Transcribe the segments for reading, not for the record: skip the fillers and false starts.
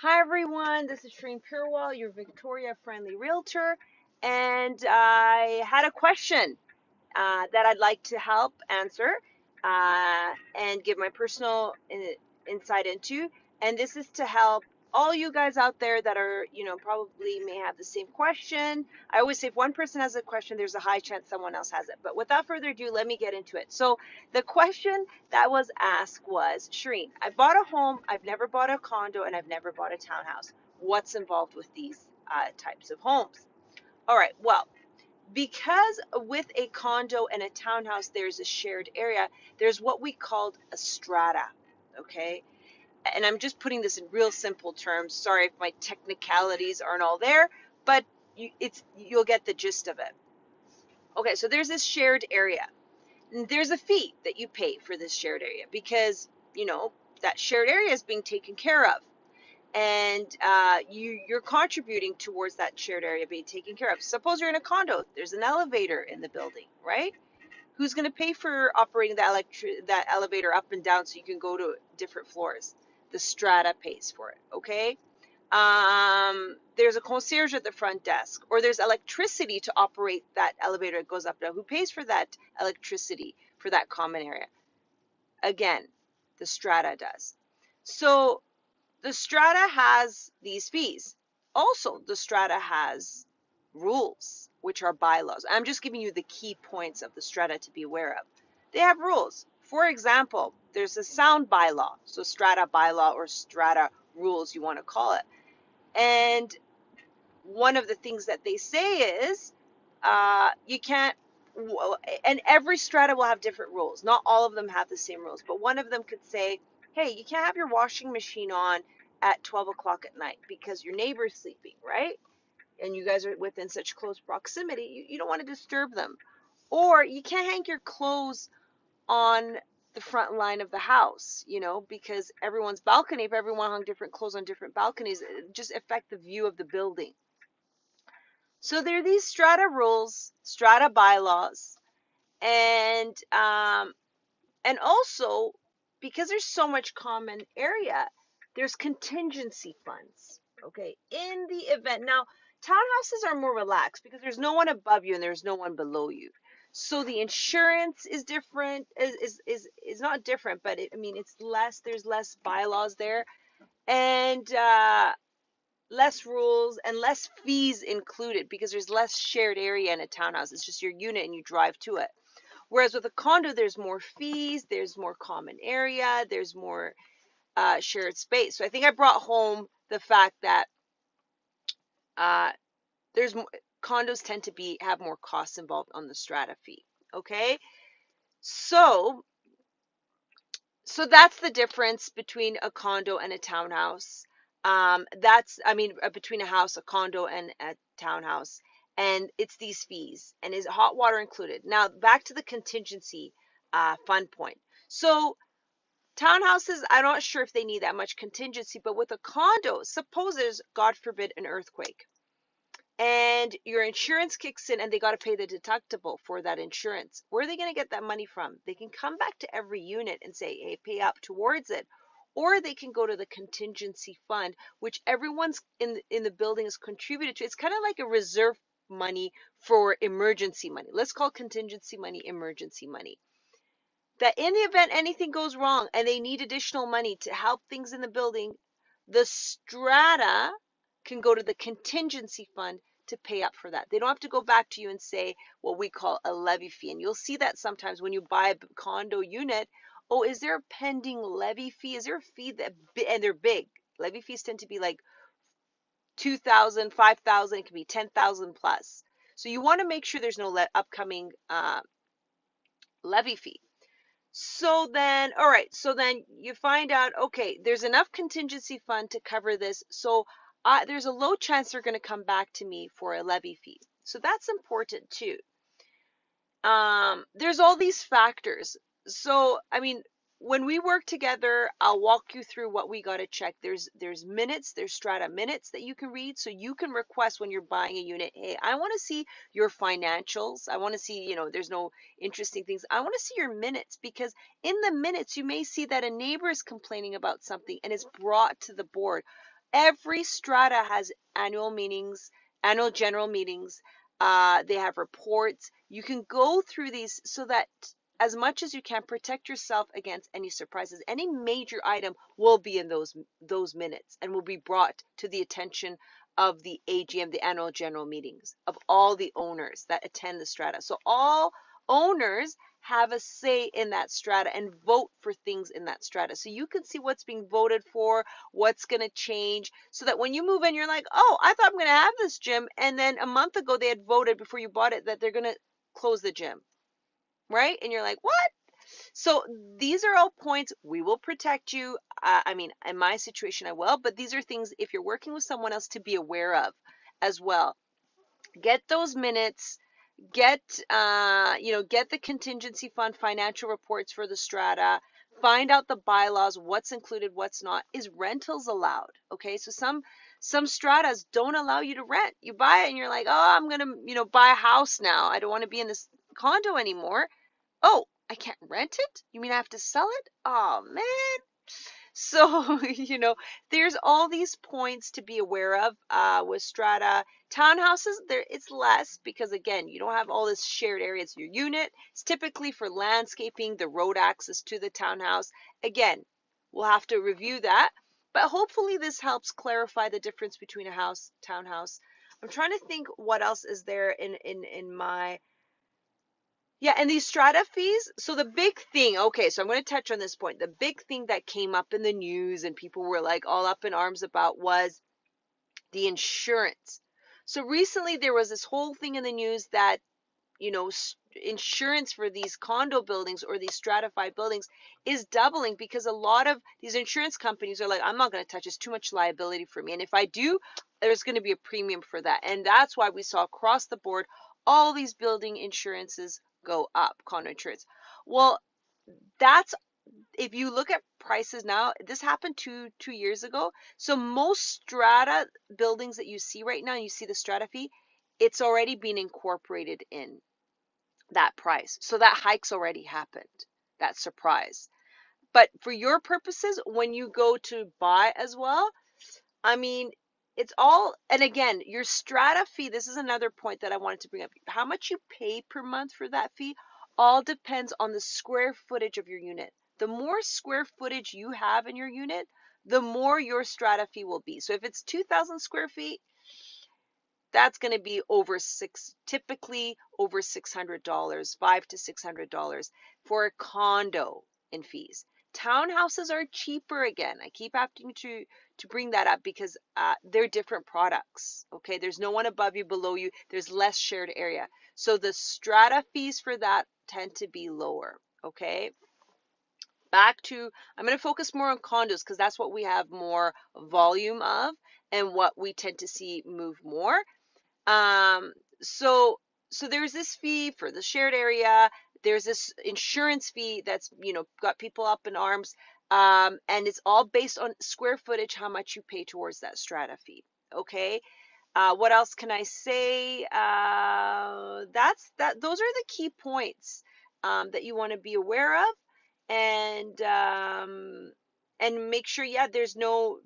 Hi everyone, this is Shreen Purewal, your Victoria Friendly Realtor, and I had a question that I'd like to help answer and give my personal insight into. And this is to help all you guys out there that are, probably may have the same question. I always say if one person has a question, there's a high chance someone else has it. But without further ado, let me get into it. So the question that was asked was, Shireen, I bought a home, I've never bought a condo, and I've never bought a townhouse. What's involved with these types of homes? All right, well, because with a condo and a townhouse there's a shared area, there's what we called a strata. Okay, and I'm just putting this in real simple terms. Sorry if my technicalities aren't all there, but you'll get the gist of it. Okay, so there's this shared area, and there's a fee that you pay for this shared area because that shared area is being taken care of, and you're contributing towards that shared area being taken care of. Suppose you're in a condo, there's an elevator in the building, right? Who's going to pay for operating that elevator up and down so you can go to different floors? The strata pays for it. Okay. There's a concierge at the front desk, or there's electricity to operate that elevator that goes up and down. Who pays for that electricity for that common area? Again, the strata does. So the strata has these fees. Also, the strata has rules, which are bylaws. I'm just giving you the key points of the strata to be aware of. They have rules. For example, there's a sound bylaw, so strata bylaw or strata rules, you want to call it. And one of the things that they say is you can't, and every strata will have different rules. Not all of them have the same rules, but one of them could say, hey, you can't have your washing machine on at 12 o'clock at night because your neighbor's sleeping, right? And you guys are within such close proximity, you don't want to disturb them. Or you can't hang your clothes on the front line of the house, because everyone's balcony, if everyone hung different clothes on different balconies, it just affect the view of the building. So there are these strata rules, strata bylaws, and also because there's so much common area, there's contingency funds. Okay, in the event now, townhouses are more relaxed because there's no one above you and there's no one below you. So the insurance is different, is not different, but I mean it's less. There's less bylaws there, and less rules and less fees included because there's less shared area in a townhouse. It's just your unit and you drive to it. Whereas with a condo, there's more fees, there's more common area, there's more shared space. So I think I brought home the fact that uh, there's condos tend to have more costs involved on the strata fee. Okay, so that's the difference between a condo and a townhouse. Between a house, a condo, and a townhouse. And it's these fees. And is hot water included? Now, back to the contingency fund point. So, townhouses, I'm not sure if they need that much contingency, but with a condo, suppose there's, God forbid, an earthquake and your insurance kicks in and they got to pay the deductible for that insurance. Where are they going to get that money from? They can come back to every unit and say, hey, pay up towards it. Or they can go to the contingency fund, which everyone's in the building has contributed to. It's kind of like a reserve money for emergency money. Let's call contingency money emergency money. That in the event anything goes wrong and they need additional money to help things in the building, the strata can go to the contingency fund to pay up for that. They don't have to go back to you and say what we call a levy fee. And you'll see that sometimes when you buy a condo unit. Oh, is there a pending levy fee? Is there a fee that, and they're big. Levy fees tend to be like 2,000, 5,000, it can be 10,000 plus. So you want to make sure there's no upcoming levy fee. So then, all right, so then you find out, okay, there's enough contingency fund to cover this. So there's a low chance they're going to come back to me for a levy fee. So that's important too. There's all these factors. So, I mean, when we work together, I'll walk you through what we got to check. There's minutes, there's strata minutes that you can read. So you can request when you're buying a unit, hey, I want to see your financials. I want to see, there's no interesting things. I want to see your minutes because in the minutes, you may see that a neighbor is complaining about something and it's brought to the board. Every strata has annual meetings, annual general meetings. They have reports. You can go through these so that as much as you can protect yourself against any surprises. Any major item will be in those minutes and will be brought to the attention of the AGM, the annual general meetings of all the owners that attend the strata. So all owners have a say in that strata and vote for things in that strata. So you can see what's being voted for, what's going to change, so that when you move in, you're like, oh, I thought I'm going to have this gym. And then a month ago, they had voted before you bought it that they're going to close the gym, right? And you're like, what? So these are all points. We will protect you. I mean, in my situation, I will, but these are things if you're working with someone else to be aware of as well. Get those minutes, get get the contingency fund financial reports for the strata, find out the bylaws, what's included, what's not. Is rentals allowed? Okay, so some stratas don't allow you to rent. You buy it and you're like, oh, I'm gonna buy a house now, I don't want to be in this condo anymore. Oh, I can't rent it? You mean I have to sell it? Oh man. So, there's all these points to be aware of with strata. Townhouses, there it's less because again, you don't have all this shared area. It's your unit. It's typically for landscaping, the road access to the townhouse. Again, we'll have to review that, but hopefully this helps clarify the difference between a house, townhouse. I'm trying to think what else is there in my yeah, and these strata fees. So the big thing, okay, so I'm going to touch on this point. The big thing that came up in the news and people were like all up in arms about was the insurance. So recently there was this whole thing in the news that, insurance for these condo buildings or these stratified buildings is doubling because a lot of these insurance companies are like, I'm not going to touch this, too much liability for me. And if I do, there's going to be a premium for that. And that's why we saw across the board all these building insurances go up, condo insurance. Well, that's if you look at prices now, this happened two years ago. So most strata buildings that you see right now, you see the strata fee, it's already been incorporated in that price. So that hike's already happened, that surprise. But for your purposes, when you go to buy as well, I mean, it's all, and again, your strata fee, this is another point that I wanted to bring up. How much you pay per month for that fee all depends on the square footage of your unit. The more square footage you have in your unit, the more your strata fee will be. So if it's 2,000 square feet, that's going to be typically over $600, $500 to $600 for a condo in fees. Townhouses are cheaper again. I keep having to bring that up because they're different products. Okay, there's no one above you, below you. There's less shared area. So the strata fees for that tend to be lower. Okay, I'm going to focus more on condos because that's what we have more volume of and what we tend to see move more. Um, so so there's this fee for the shared area. There's this insurance fee that's, got people up in arms. And it's all based on square footage, how much you pay towards that strata fee. Okay. What else can I say? Those are the key points that you want to be aware of, and make sure, yeah, there's no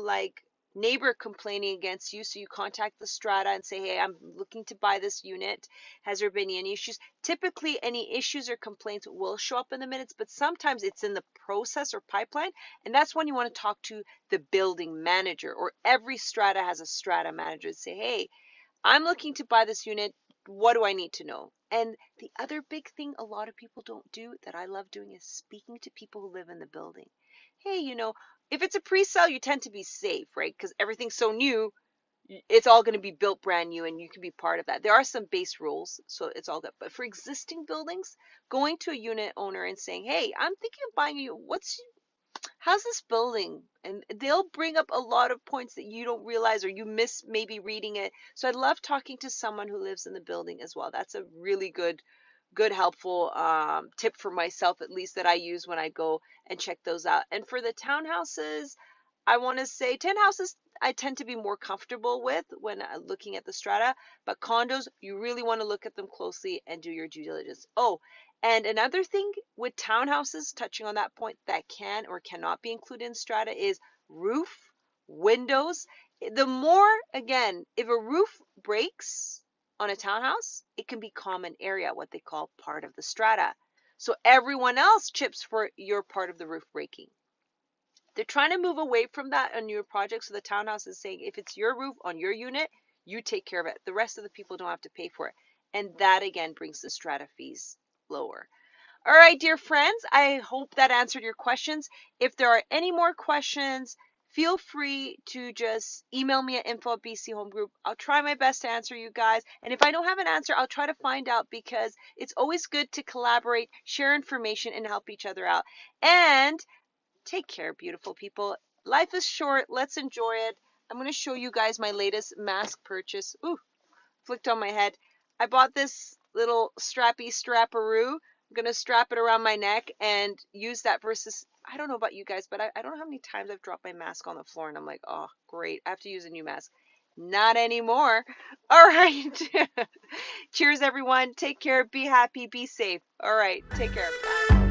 like neighbor complaining against you. So you contact the strata and say, hey, I'm looking to buy this unit. Has there been any issues? Typically, any issues or complaints will show up in the minutes, but sometimes it's in the process or pipeline, and that's when you want to talk to the building manager, or every strata has a strata manager, to say, hey, I'm looking to buy this unit. What do I need to know? And the other big thing a lot of people don't do that I love doing is speaking to people who live in the building. Hey, if it's a pre-sale, you tend to be safe, right? Because everything's so new, it's all going to be built brand new and you can be part of that. There are some base rules, so it's all good. But for existing buildings, going to a unit owner and saying, hey, I'm thinking of buying you, how's this building? And they'll bring up a lot of points that you don't realize or you miss maybe reading it. So I love talking to someone who lives in the building as well. That's a really good helpful tip for myself, at least, that I use when I go and check those out. And for the townhouses, I want to say townhouses I tend to be more comfortable with when looking at the strata, but condos, you really want to look at them closely and do your due diligence. Oh, and another thing with townhouses, touching on that point, that can or cannot be included in strata is roof windows. The more, again, if a roof breaks on a townhouse, it can be common area, what they call part of the strata. So everyone else chips for your part of the roof breaking. They're trying to move away from that on your project. So the townhouse is saying, if it's your roof on your unit, you take care of it. The rest of the people don't have to pay for it. And that again brings the strata fees lower. All right, dear friends, I hope that answered your questions. If there are any more questions, feel free to just email me at info@BC Home Group. I'll try my best to answer you guys. And if I don't have an answer, I'll try to find out, because it's always good to collaborate, share information, and help each other out. And take care, beautiful people. Life is short. Let's enjoy it. I'm going to show you guys my latest mask purchase. Ooh, flicked on my head. I bought this little strapperoo. I'm going to strap it around my neck and use that versus, I don't know about you guys, but I don't know how many times I've dropped my mask on the floor and I'm like, oh, great, I have to use a new mask. Not anymore. All right. Cheers, everyone. Take care. Be happy. Be safe. All right. Take care. Bye.